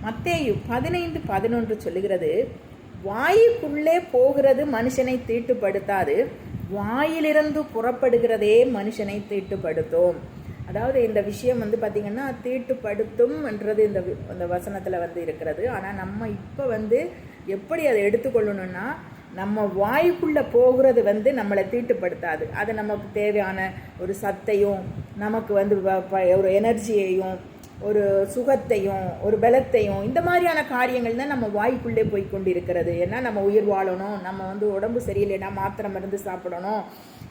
மத்தேயு 15:11 சொல்லுகிறது, வாயுக்குள்ளே போகிறது மனுஷனை தீட்டுப்படுத்தாது, வாயிலிருந்து புறப்படுகிறதே மனுஷனை தீட்டுப்படுத்தும். அதாவது இந்த விஷயம் பார்த்திங்கன்னா தீட்டுப்படுத்தும்ன்றது இந்த வசனத்தில் இருக்கிறது. ஆனால் நம்ம இப்போ எப்படி அதை எடுத்துக்கொள்ளணும்னா, நம்ம வாய்க்குள்ளே போகிறது நம்மளை தீட்டுப்படுத்தாது. அது நமக்கு தேவையான ஒரு சத்தையும், நமக்கு ஒரு எனர்ஜியையும், ஒரு சுகத்தையும், ஒரு பலத்தையும், இந்த மாதிரியான காரியங்கள் தான் நம்ம வாய்க்குள்ளே போய் கொண்டு இருக்கிறது. ஏன்னா நம்ம உயிர் வாழணும், நம்ம உடம்பு சரியில்லைன்னா மாத்திரை மருந்து சாப்பிடணும்,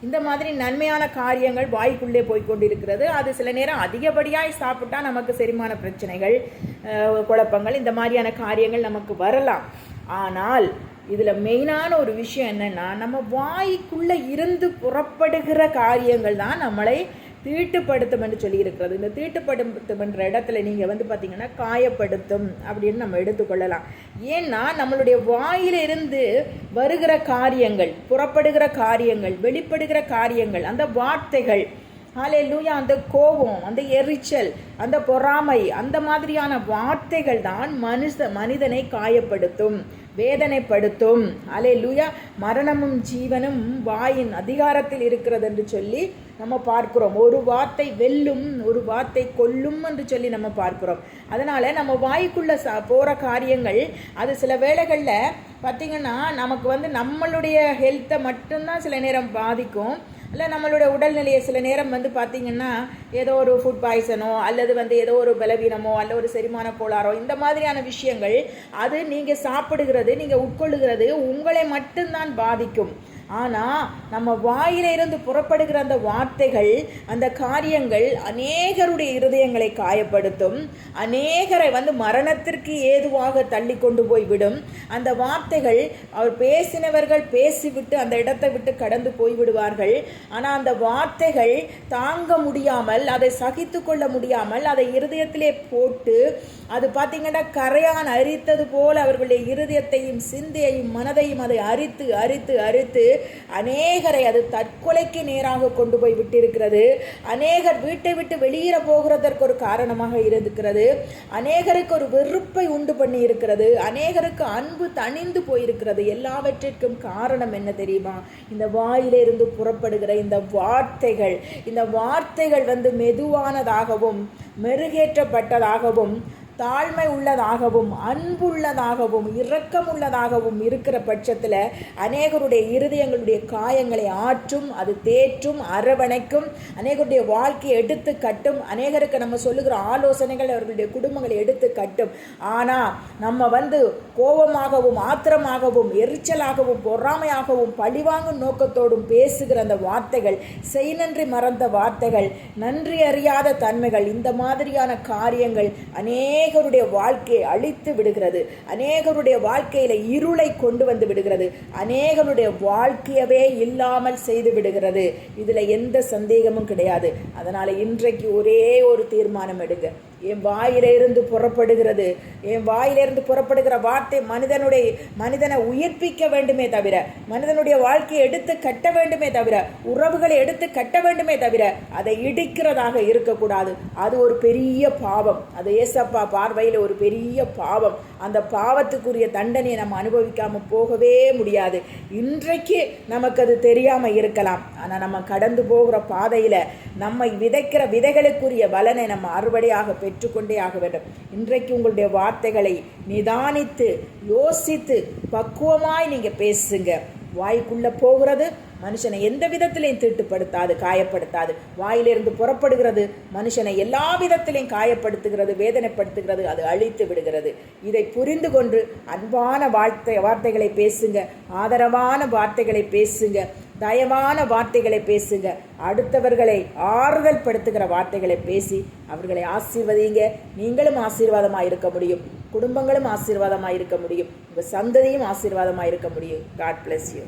இந்த மாதிரி நன்மையான காரியங்கள் வாய்க்குள்ளே போய் கொண்டு இருக்கிறது. அது சில நேரம் அதிகப்படியாக சாப்பிட்டா நமக்கு செரிமான பிரச்சனைகள், குழப்பங்கள், இந்த மாதிரியான காரியங்கள் நமக்கு வரலாம். ஆனால் இதில் மெயினான ஒரு விஷயம் என்னென்னா, நம்ம வாய்க்குள்ளே இருந்து புறப்படுகிற காரியங்கள் தான் நம்மளை தீட்டுப்படுத்தும் என்று சொல்லி இருக்கிறது. இந்த தீட்டுப்படுத்தும்ன்ற இடத்துல நீங்கள் பார்த்தீங்கன்னா காயப்படுத்தும் அப்படின்னு நம்ம எடுத்துக்கொள்ளலாம். ஏன்னா நம்மளுடைய வாயிலிருந்து வருகிற காரியங்கள், புறப்படுகிற காரியங்கள், வெளிப்படுகிற காரியங்கள், அந்த வார்த்தைகள், ஹல்லேலூயா, அந்த கோபம், அந்த எரிச்சல், அந்த பொறாமை, அந்த மாதிரியான வார்த்தைகள் தான் மனிதனை காயப்படுத்தும், வேதனைப்படுத்தும். ஹல்லேலூயா, மரணமும் ஜீவனும் வாயின் அதிகாரத்தில் இருக்கிறது என்று சொல்லி நம்ம பார்க்கிறோம். ஒரு வார்த்தை வெல்லும், ஒரு வார்த்தை கொல்லும் என்று சொல்லி நம்ம பார்க்கிறோம். அதனால நம்ம வாய்க்குள்ள போகிற காரியங்கள் அது சில வேளைகளில் பார்த்திங்கன்னா நமக்கு நம்மளுடைய ஹெல்த்தை மட்டும்தான் சில நேரம் பாதிக்கும். இல்லை நம்மளுடைய உடல்நிலையை சில நேரம் பார்த்திங்கன்னா ஏதோ ஒரு ஃபுட் பாய்சனோ அல்லது ஏதோ ஒரு பலவீனமோ அல்ல ஒரு செரிமான கோளாறோ, இந்த மாதிரியான விஷயங்கள் அது நீங்கள் சாப்பிடுகிறது, நீங்கள் உட்கொள்ளுகிறது உங்களை மட்டும்தான் பாதிக்கும். ஆனால் நம்ம வாயிலிருந்து புறப்படுகிற அந்த வார்த்தைகள், அந்த காரியங்கள் அநேகருடைய இருதயங்களை காயப்படுத்தும், அநேகரை மரணத்திற்கு ஏதுவாக தள்ளி கொண்டு போய் விடும். அந்த வார்த்தைகள் அவர் பேசினவர்கள் பேசிவிட்டு அந்த இடத்தை விட்டு கடந்து போய்விடுவார்கள். ஆனால் அந்த வார்த்தைகள் தாங்க முடியாமல், அதை சகித்து கொள்ள முடியாமல் அதை இருதயத்திலே போட்டு அது பார்த்திங்கன்னா கரையான் அரித்தது போல் அவர்களுடைய இருதயத்தையும் சிந்தையையும் மனதையும் அதை அரித்து அரித்து அரித்து அநேகரை அது தற்கொலைக்கு நேராக கொண்டு போய் விட்டிருக்கிறது. அநேகர் வீட்டை விட்டு வெளியேற போகிறதற்கு ஒரு காரணமாக இருக்கிறது. அநேகருக்கு ஒரு வெறுப்பை உண்டு பண்ணி இருக்கிறது. அநேகருக்கு அன்பு தணிந்து போயிருக்கிறது. எல்லாவற்றிற்கும் காரணம் என்ன தெரியுமா? இந்த வாயிலிருந்து புறப்படுகிற இந்த வார்த்தைகள். இந்த வார்த்தைகள் மெதுவானதாகவும் மெருகேற்றப்பட்டதாகவும் தாழ்மை உள்ளதாகவும் அன்புள்ளதாகவும் இரக்கமுள்ளதாகவும் இருக்கிற பட்சத்தில் அநேகருடைய இருதயங்களுடைய காயங்களை ஆற்றும், அது தேற்றும், அரவணைக்கும், அநேகருடைய வாழ்க்கையை எடுத்து கட்டும். அநேகருக்கு நம்ம சொல்லுகிற ஆலோசனைகள் அவர்களுடைய குடும்பங்களை எடுத்து கட்டும். ஆனால் நம்ம கோபமாகவும் ஆத்திரமாகவும் எரிச்சலாகவும் பொறாமையாகவும் பழிவாங்கும் நோக்கத்தோடும் பேசுகிற அந்த வார்த்தைகள், செய் நன்றி மறந்த வார்த்தைகள், நன்றி அறியாத தன்மைகள், இந்த மாதிரியான காரியங்கள் அநேகருடைய வாழ்க்கையை அழித்து விடுகிறது. அநேகருடைய வாழ்க்கையில இருளை கொண்டு வந்து விடுகிறது. அநேகருடைய வாழ்க்கையவே இல்லாமல் செய்து விடுகிறது. இதுல எந்த சந்தேகமும் கிடையாது. அதனால இன்றைக்கு ஒரே ஒரு தீர்மானம் எடுங்க. என் வாயிலிருந்து புறப்படுகிறது, என் வாயிலிருந்து புறப்படுகிற வார்த்தை மனிதனை உயிர்ப்பிக்க வேண்டுமே தவிர, மனிதனுடைய வாழ்க்கையை எடுத்து கட்ட வேண்டுமே தவிர, உறவுகளை எடுத்து கட்ட வேண்டுமே தவிர அதை இடிக்கிறதாக இருக்கக்கூடாது. அது ஒரு பெரிய பாவம். அது ஏசப்பா பார்வையில் ஒரு பெரிய பாவம். அந்த பாவத்துக்குரிய தண்டனையை நம்ம அனுபவிக்காமல் போகவே முடியாது. இன்றைக்கு நமக்கு அது தெரியாமல் இருக்கலாம். ஆனால் நம்ம கடந்து போகிற பாதையில் நம்மை விதைக்கிற விதைகளுக்குரிய பலனை நம்ம அறுவடையாக பெற்றுக்கொண்டே ஆக வேண்டும். இன்றைக்கு உங்களுடைய வார்த்தைகளை நிதானித்து யோசித்து பக்குவமாய் நீங்கள் பேசுங்க. வாய்க்குள்ளே போகிறது மனுஷனை எந்த விதத்திலையும் தீட்டுப்படுத்தாது, காயப்படுத்தாது. வாயிலிருந்து புறப்படுகிறது மனுஷனை எல்லா விதத்திலையும் காயப்படுத்துகிறது, வேதனைப்படுத்துகிறது, அது அழித்து விடுகிறது. இதை புரிந்து கொண்டு அன்பான வார்த்தைகளை பேசுங்க, ஆதரவான வார்த்தைகளை பேசுங்க, தயவான வார்த்தைகளை பேசுங்க, அடுத்தவர்களை ஆறுதல் படுத்துகிற வார்த்தைகளை பேசி அவர்களை ஆசீர்வதிங்க. நீங்களும் ஆசீர்வாதமாக இருக்க முடியும், குடும்பங்களும் ஆசீர்வாதமாக இருக்க முடியும், உங்கள் சந்ததியும் ஆசீர்வாதமாக இருக்க முடியும். God bless you.